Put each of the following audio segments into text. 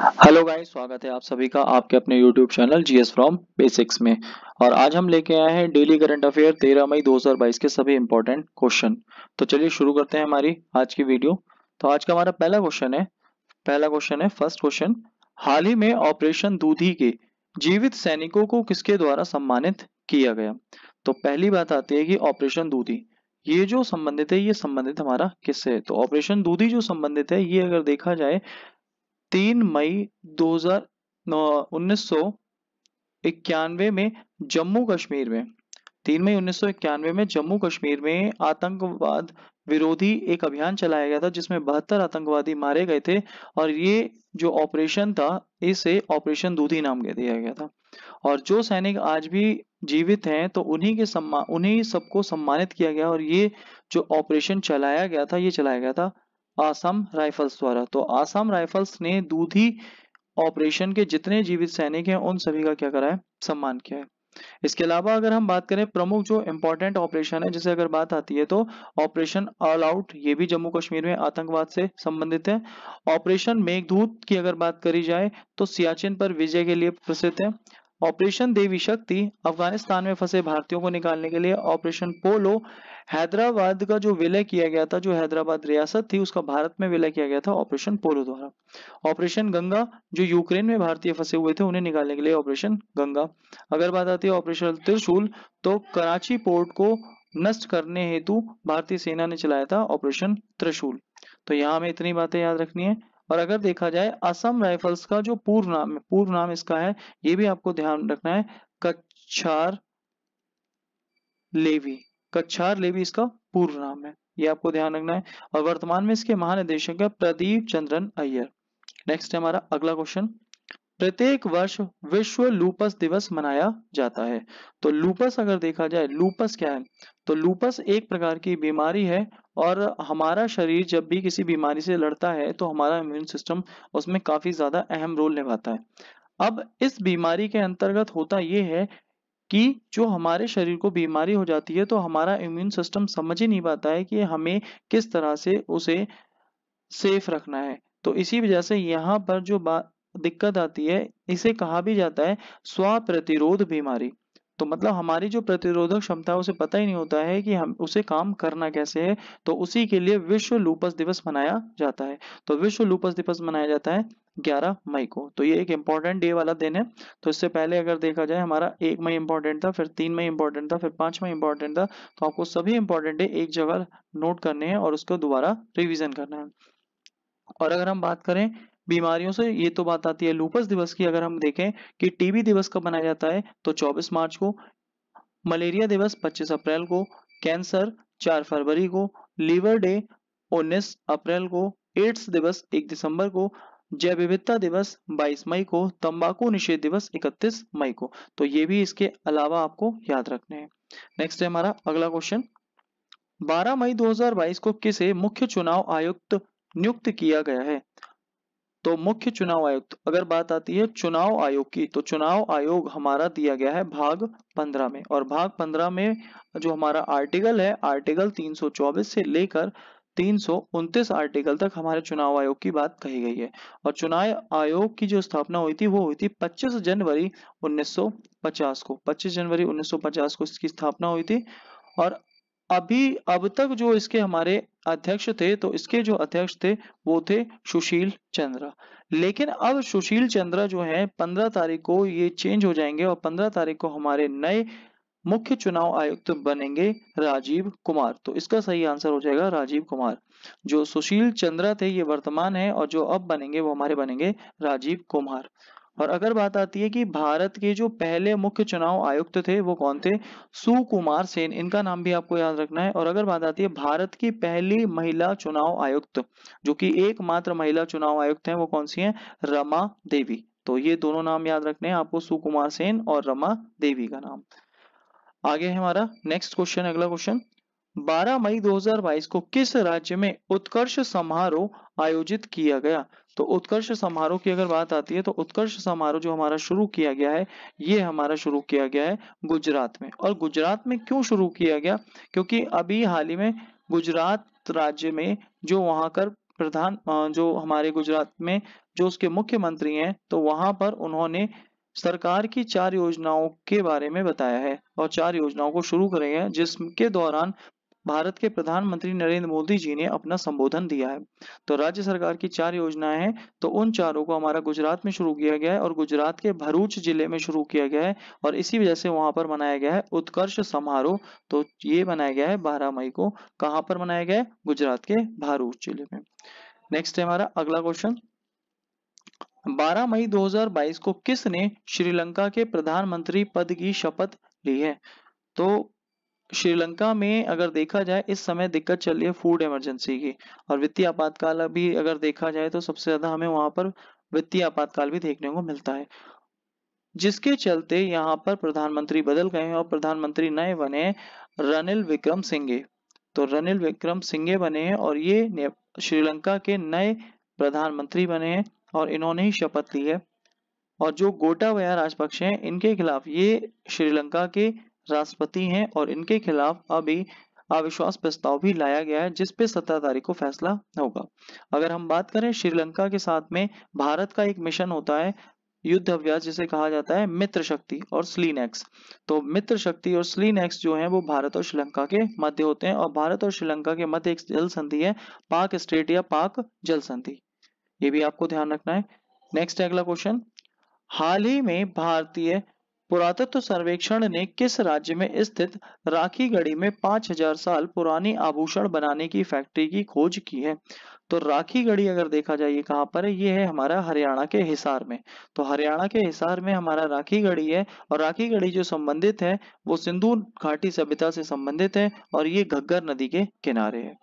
Hello guys, स्वागत है आप सभी का आपके अपने YouTube channel GS from basics में। और आज हम लेके आए हैं डेली करंट अफेयर 13 मई 2022 के सभी इंपॉर्टेंट क्वेश्चन। तो चलिए शुरू करते हैं हमारी आज की वीडियो। तो आज का हमारा पहला क्वेश्चन है फर्स्ट क्वेश्चन। हाल ही में ऑपरेशन दूधी के जीवित सैनिकों को किसके द्वारा सम्मानित किया गया? तो पहली बात आती है कि ऑपरेशन दूधी, ये जो संबंधित है ये संबंधित हमारा किससे है? तो ऑपरेशन दूधी जो संबंधित है ये अगर देखा जाए 3 मई 1991 में जम्मू कश्मीर में 3 मई 1991 में जम्मू कश्मीर में आतंकवाद विरोधी एक अभियान चलाया गया था जिसमें 72 आतंकवादी मारे गए थे। और ये जो ऑपरेशन था इसे ऑपरेशन दूधी नाम दे दिया गया था। और जो सैनिक आज भी जीवित हैं तो उन्हीं सबको सम्मानित किया गया। और ये जो ऑपरेशन चलाया गया था ये चलाया गया था आसाम राइफल्स द्वारा। तो आसाम राइफल्स ने दूधी ऑपरेशन के जितने जीवित सैनिक हैं उन सभी का क्या करा है, सम्मान किया है। इसके अलावा अगर हम बात करें प्रमुख जो इंपॉर्टेंट ऑपरेशन है, जैसे अगर बात आती है तो ऑपरेशन ऑल आउट, ये भी जम्मू कश्मीर में आतंकवाद से संबंधित है। ऑपरेशन मेघदूत की अगर बात करी जाए तो सियाचिन पर विजय के लिए प्रसिद्ध है। ऑपरेशन देवी शक्ति अफगानिस्तान में फंसे भारतीयों को निकालने के लिए। ऑपरेशन पोलो हैदराबाद का जो विलय किया गया था, जो हैदराबाद रियासत थी उसका भारत में विलय किया गया था ऑपरेशन पोलो द्वारा। ऑपरेशन गंगा, जो यूक्रेन में भारतीय फंसे हुए थे उन्हें निकालने के लिए ऑपरेशन गंगा। अगर बात आती है ऑपरेशन त्रिशूल, तो कराची पोर्ट को नष्ट करने हेतु भारतीय सेना ने चलाया था ऑपरेशन त्रिशूल। तो यहाँ हमें इतनी बातें याद रखनी है। और अगर देखा जाए असम राइफल्स का जो पूर्व नाम इसका है, ये भी आपको ध्यान रखना है, कच्छार लेवी। कच्छार लेवी इसका पूर्व नाम है, ये आपको ध्यान रखना है। और वर्तमान में इसके महानिदेशक है प्रदीप चंद्रन अय्यर। नेक्स्ट है हमारा अगला क्वेश्चन। प्रत्येक वर्ष विश्व लूपस दिवस मनाया जाता है। तो लूपस अगर देखा जाए, लूपस क्या है? तो लूपस एक प्रकार की बीमारी है। और हमारा शरीर जब भी किसी बीमारी से लड़ता है तो हमारा इम्यून सिस्टम उसमें काफी ज्यादा अहम रोल निभाता है। अब इस बीमारी के अंतर्गत होता यह है कि जो हमारे शरीर को बीमारी हो जाती है तो हमारा इम्यून सिस्टम समझ ही नहीं पाता है कि हमें किस तरह से उसे सेफ रखना है। तो इसी वजह से यहाँ पर जो दिक्कत आती है इसे कहा भी जाता है स्व प्रतिरोध बीमारी। तो मतलब हमारी जो प्रतिरोधक क्षमता है उसे पता ही नहीं होता है कि हम उसे काम करना कैसे है। तो उसी के लिए विश्व लूपस दिवस मनाया जाता है। तो विश्व लूपस दिवस मनाया जाता है 11 मई को। तो ये एक इम्पोर्टेंट डे वाला दिन है। तो इससे पहले अगर देखा जाए हमारा 1 मई इंपॉर्टेंट था, फिर 3 मई इंपॉर्टेंट था, फिर 5 मई इंपॉर्टेंट था। तो आपको सभी इंपॉर्टेंट डे एक जगह नोट करने हैं और उसको दोबारा रिवीजन करना है। और अगर हम बात करें बीमारियों से, ये तो बात आती है लूपस दिवस की। अगर हम देखें कि टीबी दिवस कब मनाया जाता है तो 24 मार्च को, मलेरिया दिवस 25 अप्रैल को, कैंसर 4 फरवरी को, लीवर डे 19 अप्रैल को, एड्स दिवस 1 दिसंबर को, जैव विविधता दिवस 22 मई को, तंबाकू निषेध दिवस 31 मई को। तो ये भी इसके अलावा आपको याद रखने हैं। नेक्स्ट है हमारा अगला क्वेश्चन। 12 मई 2022 को किसे मुख्य चुनाव आयुक्त नियुक्त किया गया है? तो मुख्य चुनाव आयुक्त अगर बात आती है चुनाव आयोग की, तो चुनाव आयोग हमारा दिया गया है भाग 15 में। और भाग 15 में जो हमारा आर्टिकल है, आर्टिकल 324 से लेकर 329 आर्टिकल तक हमारे चुनाव आयोग की बात कही गई है। और चुनाव आयोग की जो स्थापना हुई थी वो हुई थी 25 जनवरी 1950 को। 25 जनवरी 1950 को इसकी स्थापना हुई थी। और अब तक जो इसके हमारे अध्यक्ष थे, तो इसके जो अध्यक्ष थे वो थे सुशील चंद्रा। लेकिन अब सुशील चंद्रा जो है 15 तारीख को ये चेंज हो जाएंगे और 15 तारीख को हमारे नए मुख्य चुनाव आयुक्त बनेंगे राजीव कुमार। तो इसका सही आंसर हो जाएगा राजीव कुमार। जो सुशील चंद्रा थे ये वर्तमान है और जो अब बनेंगे वो हमारे बनेंगे राजीव कुमार। और अगर बात आती है कि भारत के जो पहले मुख्य चुनाव आयुक्त थे वो कौन थे? सुकुमार सेन, इनका नाम भी आपको याद रखना है। और अगर बात आती है भारत की पहली महिला चुनाव आयुक्त, जो कि एकमात्र महिला चुनाव आयुक्त हैं, वो कौन सी हैं? रमा देवी। तो ये दोनों नाम याद रखने हैं आपको, सुकुमार सेन और रमा देवी का नाम। आगे है हमारा नेक्स्ट क्वेश्चन, अगला क्वेश्चन। 12 मई 2022 को किस राज्य में उत्कर्ष समारोह आयोजित किया गया? तो उत्कर्ष समारोह की अगर बात आती है तो उत्कर्ष समारोह जो हमारा शुरू किया गया है ये हमारा शुरू किया गया है गुजरात में। और गुजरात में क्यों शुरू किया गया? क्योंकि अभी हाल ही में गुजरात राज्य में जो वहां कर जो हमारे गुजरात में जो उसके मुख्यमंत्री हैं, तो वहां पर उन्होंने सरकार की 4 योजनाओं के बारे में बताया है और 4 योजनाओं को शुरू करे हैं, जिसके दौरान भारत के प्रधानमंत्री नरेंद्र मोदी जी ने अपना संबोधन दिया है। तो राज्य सरकार की 4 योजनाएं हैं, तो उन चारों को हमारा गुजरात में शुरू किया गया है और गुजरात के भरूच जिले में शुरू किया गया है और इसी वजह से वहां पर मनाया गया है उत्कर्ष समारोह। तो ये मनाया गया है 12 मई को। कहां पर मनाया गया है? गुजरात के भरूच जिले में। नेक्स्ट है हमारा अगला क्वेश्चन, 12 मई 2022 को किसने श्रीलंका के प्रधानमंत्री पद की शपथ ली है? तो श्रीलंका में अगर देखा जाए इस समय दिक्कत चल रही है फूड इमरजेंसी की, और वित्तीय आपातकाल अभी अगर देखा जाए तो सबसे ज्यादा हमें वहां पर वित्तीय आपातकाल भी देखने को मिलता है, जिसके चलते यहाँ पर प्रधानमंत्री बदल गए हैं और प्रधानमंत्री नए बने रनिल विक्रमसिंघे। तो रनिल विक्रमसिंघे बने हैं और ये श्रीलंका के नए प्रधानमंत्री बने हैं और इन्होंने ही शपथ ली है। और जो गोटाबाया राजपक्षे हैं, इनके खिलाफ, ये श्रीलंका के राष्ट्रपति हैं और इनके खिलाफ अभी अविश्वास प्रस्ताव भी लाया गया है, जिस पे 17 तारीख को फैसला होगा। अगर हम बात करें श्रीलंका के साथ में भारत का एक मिशन होता है युद्ध अभ्यास, जिसे कहा जाता है मित्र शक्ति और स्लीनेक्स। तो मित्र शक्ति और स्लीनेक्स जो है वो भारत और श्रीलंका के मध्य होते हैं और भारत और श्रीलंका के मध्य एक जल संधि है, पाक स्ट्रेट या पाक जल संधि, ये भी आपको ध्यान रखना है। नेक्स्ट अगला क्वेश्चन, हाल ही में भारतीय पुरातत्व सर्वेक्षण ने किस राज्य में स्थित राखीगढ़ी में 5000 साल पुरानी आभूषण बनाने की फैक्ट्री की खोज की है? तो राखीगढ़ी अगर देखा जाए ये कहाँ पर है? ये है हमारा हरियाणा के हिसार में। तो हरियाणा के हिसार में हमारा राखीगढ़ी है और राखीगढ़ी जो संबंधित है वो सिंधु घाटी सभ्यता से संबंधित है और ये घग्गर नदी के किनारे है।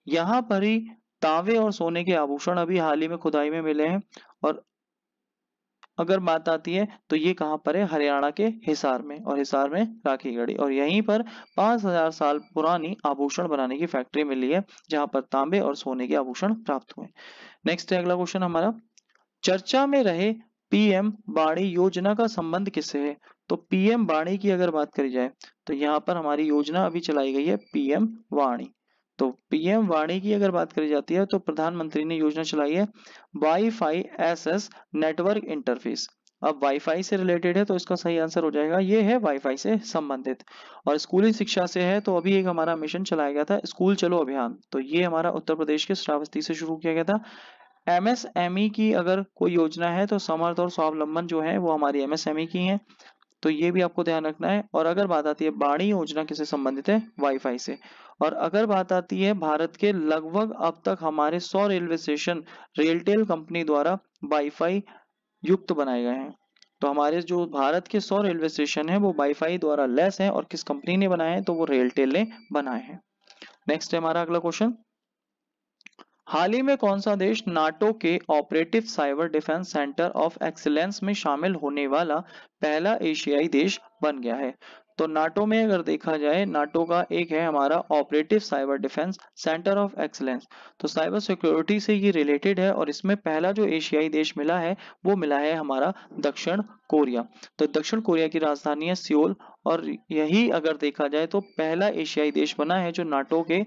यहाँ पर ही तांबे और सोने के आभूषण अभी हाल ही में खुदाई में मिले हैं। और अगर बात आती है तो ये कहाँ पर है? हरियाणा के हिसार में, और हिसार में राखीगढ़ी, और यहीं पर 5000 साल पुरानी आभूषण बनाने की फैक्ट्री मिली है जहां पर तांबे और सोने के आभूषण प्राप्त हुए। नेक्स्ट है अगला क्वेश्चन हमारा, चर्चा में रहे पीएम वाणी योजना का संबंध किससे है? तो पीएम वाणी की अगर बात करी जाए तो यहाँ पर हमारी योजना अभी चलाई गई है पीएम वाणी। तो पीएम वाणी की अगर बात करी जाती है तो प्रधानमंत्री ने योजना चलाई है वाईफाई एसएस नेटवर्क इंटरफेस। अब वाईफाई से रिलेटेड है तो इसका सही आंसर हो जाएगा ये है वाईफाई से संबंधित। और स्कूली शिक्षा से है तो अभी एक हमारा मिशन चलाया गया था स्कूल चलो अभियान, तो ये हमारा उत्तर प्रदेश के श्रावस्ती से शुरू किया गया था। एमएसएमई की अगर कोई योजना है तो समर्थ और स्वावलंबन जो है वो हमारी एमएसएमई की है, तो ये भी आपको ध्यान रखना है। और अगर बात आती है वाणी योजना किससे संबंधित है? वाईफाई से। और अगर बात आती है भारत के लगभग अब तक हमारे 100 रेलवे स्टेशन रेलटेल कंपनी द्वारा वाईफाई युक्त बनाए गए हैं। तो हमारे जो भारत के 100 रेलवे स्टेशन है वो वाईफाई द्वारा लैस हैं और किस कंपनी ने बनाए हैं? तो वो रेलटेल ने बनाए हैं। नेक्स्ट है हमारा अगला क्वेश्चन, हाल ही में कौन सा देश नाटो के operative cyber defence centre of excellence में शामिल होने वाला पहला एशियाई देश बन गया है? तो नाटो में अगर देखा जाए, नाटो का एक है हमारा operative cyber defence centre of excellence, तो साइबर सिक्योरिटी से ये रिलेटेड है और इसमें पहला जो एशियाई देश मिला है वो मिला है हमारा दक्षिण कोरिया। तो दक्षिण कोरिया की राजधानी है सियोल, और यही अगर देखा जाए तो पहला एशियाई देश बना है जो नाटो के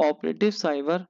operative cyber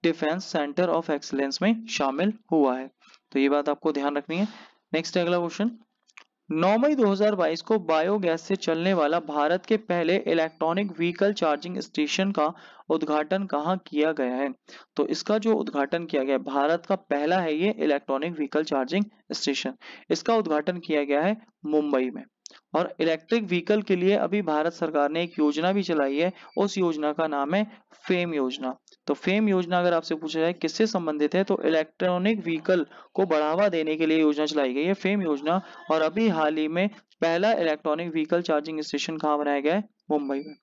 defence centre of excellence में शामिल हुआ है। तो ये बात आपको ध्यान रखनी है। नेक्स्ट अगला क्वेश्चन, 9 मई 2022 को बायोगैस से चलने वाला भारत के पहले इलेक्ट्रॉनिक व्हीकल चार्जिंग स्टेशन का उद्घाटन कहाँ किया गया है? तो इसका जो उद्घाटन किया गया, भारत का पहला है ये इलेक्ट्रॉनिक व्हीकल चार्जिंग स्टेशन, इसका उद्घाटन किया गया है मुंबई में। और इलेक्ट्रिक व्हीकल के लिए अभी भारत सरकार ने एक योजना भी चलाई है, उस योजना का नाम है फेम योजना। तो फेम योजना अगर आपसे पूछा जाए किससे संबंधित है तो इलेक्ट्रॉनिक व्हीकल को बढ़ावा देने के लिए योजना चलाई गई है फेम योजना। और अभी हाल ही में पहला इलेक्ट्रॉनिक व्हीकल चार्जिंग स्टेशन कहाँ बनाया गया है? मुंबई में।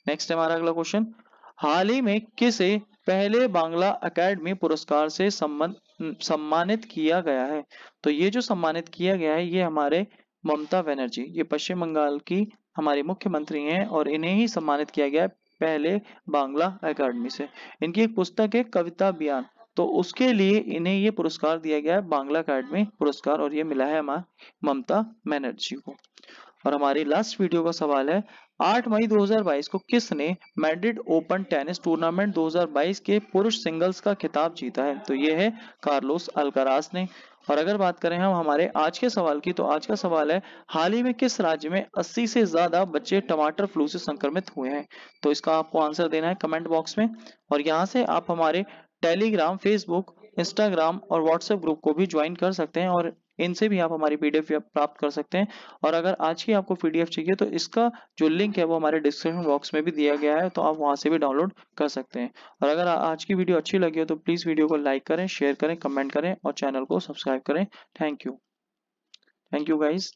नेक्स्ट हमारा अगला क्वेश्चन, हाल ही में किसे पहले बांग्ला अकेडमी पुरस्कार से सम्मानित किया गया है? तो ये जो सम्मानित किया गया है ये हमारे ममता बनर्जी, ये पश्चिम बंगाल की हमारी मुख्यमंत्री हैं और इन्हें ही सम्मानित किया गया है पहले बांग्ला अकेडमी से। इनकी एक पुस्तक है कविता बयान, तो उसके लिए इन्हें ये पुरस्कार दिया गया है बांग्ला अकेडमी पुरस्कार, और ये मिला है हमारे ममता बनर्जी को। और हमारी लास्ट वीडियो का सवाल है 8 मई 2022 को किसने मैड्रिड ओपन टेनिस टूर्नामेंट 2022 के पुरुष सिंगल्स का खिताब जीता है? तो ये है कार्लोस अल्काराज ने। और अगर बात करें हम हमारे आज के सवाल की, तो आज का सवाल है हाल ही में किस राज्य में 80 से ज्यादा बच्चे टमाटर फ्लू से संक्रमित हुए हैं? तो इसका आपको आंसर देना है कमेंट बॉक्स में। और यहाँ से आप हमारे टेलीग्राम, फेसबुक, इंस्टाग्राम और व्हाट्सएप ग्रुप को भी ज्वाइन कर सकते हैं और इनसे भी आप हमारी पीडीएफ प्राप्त कर सकते हैं। और अगर आज की आपको पीडीएफ चाहिए तो इसका जो लिंक है वो हमारे डिस्क्रिप्शन बॉक्स में भी दिया गया है, तो आप वहां से भी डाउनलोड कर सकते हैं। और अगर आज की वीडियो अच्छी लगी हो तो प्लीज वीडियो को लाइक करें, शेयर करें, कमेंट करें और चैनल को सब्सक्राइब करें। Thank you guys.